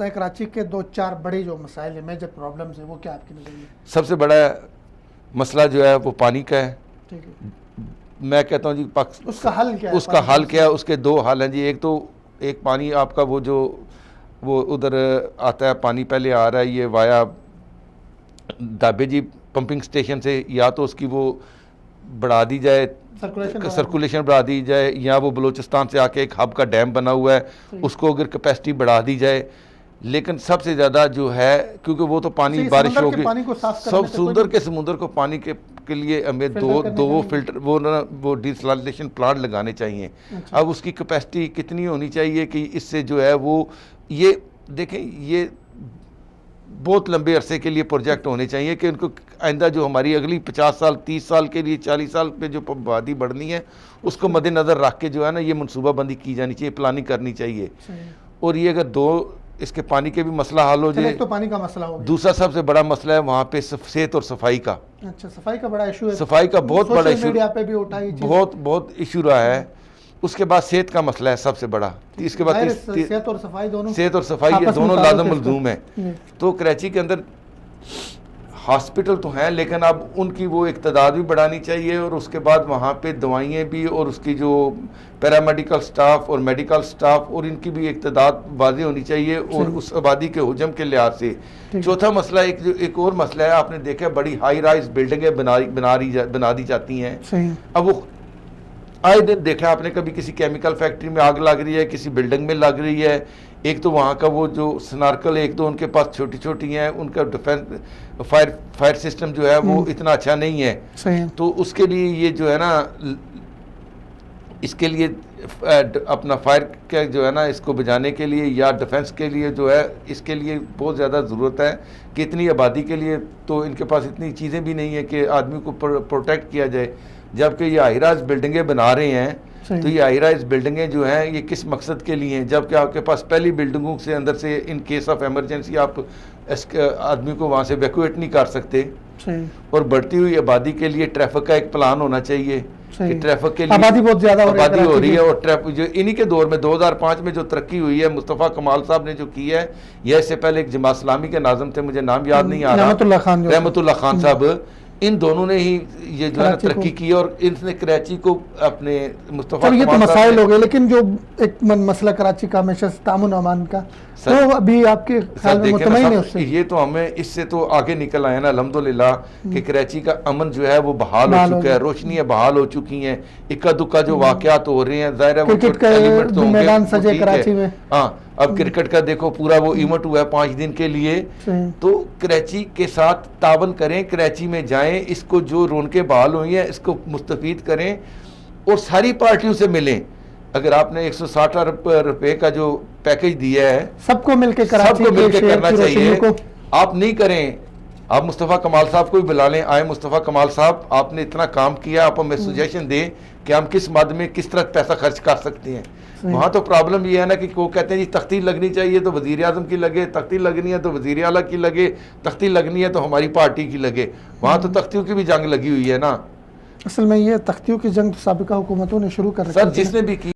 کراچی کے دو چار بڑے جو مسائل ہیں، میجر پرابلمز ہیں، وہ کیا آپ کی نظر میں؟ سب سے بڑا مسئلہ جو ہے وہ پانی کا ہے۔ ٹھیک ہے، میں کہتا ہوں جی اس کا حل کیا ہے؟ اس کا حل کیا ہے؟ اس کے دو حل ہیں جی۔ ایک پانی آپ کا وہ ادھر آتا ہے، پانی پہلے آ رہا ہے یہ وایا دابے جی پمپنگ سٹیشن سے، یا تو اس کی وہ بڑھا دی جائے، سرکولیشن بڑھا دی جائے، یا وہ بلوچستان سے آ کے ایک ہب کا ڈیم بنا ہوا ہے اس کو اگر کیپیسٹی بڑھا دی جائے۔ لیکن سب سے زیادہ جو ہے، کیونکہ وہ تو پانی بارش ہوگی، سمندر کو پانی کے لیے ہمیں دو فلٹر وہ ڈیسلائنیشن پلانٹ لگانے چاہیے۔ اب اس کی کیپیسٹی کتنی ہونی چاہیے کہ اس سے جو ہے وہ یہ دیکھیں، یہ بہت لمبے عرصے کے لیے پروجیکٹ ہونے چاہیے کہ ان کو آئندہ جو ہماری اگلی 50 سال 30 سال کے لیے 40 سال پہ جو آبادی بڑھنی ہے اس کو مد نظر رکھ کے جو ہے نا یہ منصوبہ بندی کی جانی چاہیے، پلاننگ کرنی چاہیے۔ اور یہ اگر اس کے پانی کے بھی مسئلہ حل ہو جائے تو پانی کا مسئلہ ہو گیا۔ دوسرا سب سے بڑا مسئلہ ہے وہاں پہ صحت اور صفائی کا۔ اچھا، صفائی کا بڑا ایشو ہے، صفائی کا بہت بڑا ایشو، میڈیا پہ بھی اٹھا یہ چیز، بہت ایشو رہا ہے۔ اس کے بعد صحت کا مسئلہ ہے سب سے بڑا۔ اس کے بعد صحت اور صفائی یہ دونوں لازم ملزوم ہیں۔ تو کراچی کے اندر ہاسپٹل تو ہیں لیکن اب ان کی وہ اقتدار بھی بڑھانی چاہیے، اور اس کے بعد وہاں پہ دوائیں بھی، اور اس کی جو پیرامیڈیکل سٹاف اور میڈیکل سٹاف اور ان کی بھی اقتدار واضح ہونی چاہیے، اور اس آبادی کے حجم کے لحاظ سے۔ چوتھا مسئلہ ایک اور مسئلہ ہے، آپ نے دیکھا بڑی ہائی رائز بلڈنگیں بنا دی جاتی ہیں۔ اب وہ آئے دن دیکھا آپ نے، کبھی کسی کیمیکل فیکٹری میں آگ لگ رہی ہے، کسی بلڈنگ میں لگ رہی ہے۔ ایک تو وہاں کا وہ جو سنارکل ایک تو ان کے پاس چھوٹی چھوٹی ہیں، ان کا ڈیفینس فائر سسٹم جو ہے وہ اتنا اچھا نہیں ہے، تو اس کے لیے یہ جو ہے نا، اس کے لیے اپنا فائر کا جو ہے نا اس کو بجانے کے لیے یا ڈیفینس کے لیے جو ہے اس کے لیے بہت زیادہ ضرورت ہے کہ اتنی آبادی کے لیے تو ان کے پاس اتنی چیزیں بھی نہیں ہیں کہ آدمی کو پروٹیکٹ کیا جائے۔ جبکہ یہ ہائی رائز بلڈنگیں بنا رہے ہیں تو یہ ہائی رائز بلڈنگیں جو ہیں یہ کس مقصد کے لیے ہیں؟ جبکہ آپ کے پاس پہلی بلڈنگوں سے اندر سے ان کیس آف ایمرجنسی آپ آدمی کو وہاں سے ایویکویٹ نہیں کر سکتے۔ اور بڑھتی ہوئی آبادی کے لیے ٹریفک کا ایک پلان ہونا چاہیے کہ ٹریفک کے لیے آبادی بہت زیادہ ہو رہی ہے، اور ٹریفک جو انہی کے دور میں 2005 میں جو ترقی ہوئی ہے مصطفیٰ کمال صاحب نے جو کی ہے، یا اس سے پہلے ایک جماعت اسلامی کے ناظم تھے، مجھے نام یاد نہیں آ رہا، رحمت اللہ خان صاحب، ان دونوں نے ہی یہ جو ہے ترقی کی، اور ان نے کراچی کو اپنے مصطفیٰ یہ تو مسائل ہو گئے۔ لیکن جو ایک مسئلہ کراچی کا ہمیشہ تعاون و امان کا، تو ابھی آپ کے خیال میں مطمئن ہے اس سے؟ یہ تو ہمیں اس سے تو آگے نکل آئے نا الحمدللہ کہ کراچی کا امن جو ہے وہ بحال ہو چکا ہے، روشنیاں بحال ہو چکی ہیں، اکا دکا جو واقعات ہو رہے ہیں، ظاہر ہے وہ کرکٹ کا میدان سجے کراچی میں۔ ہاں، اب کرکٹ کا دیکھو پورا وہ ایونٹ ہوا ہے 5 دن کے لیے، تو کراچی کے ساتھ تعاون کریں، کراچی میں جائیں، اس کو جو رونقیں بحال ہوئی ہیں اس کو مستفید کریں، اور ساری پارٹیوں سے ملیں۔ اگر آپ نے 160 ارب روپے کا جو پیکج دیا ہے سب کو مل کے کرنا چاہیے۔ آپ نہیں کریں، آپ مصطفیٰ کمال صاحب کو بھی بلا لیں، آئے مصطفیٰ کمال صاحب آپ نے اتنا کام کیا، آپ ہمیں سجیشن دیں کہ ہم کس مد میں کس طرح پیسہ خرچ کر سکتے ہیں۔ وہاں تو پرابلم یہ ہے نا کہ وہ کہتے ہیں جی تختی لگنی چاہیے تو وزیر اعظم کی لگے، تختی لگنی ہے تو وزیر اعلیٰ کی لگے، تختی لگنی ہے تو ہماری پارٹی کی لگے۔ وہاں تو تختیوں کی بھی جنگ لگی ہوئی ہے نا۔ اصل میں یہ تختیوں کی جنگ تو سابقہ حکومتوں نے شروع کر رکھی ہے، سر جس نے بھی کی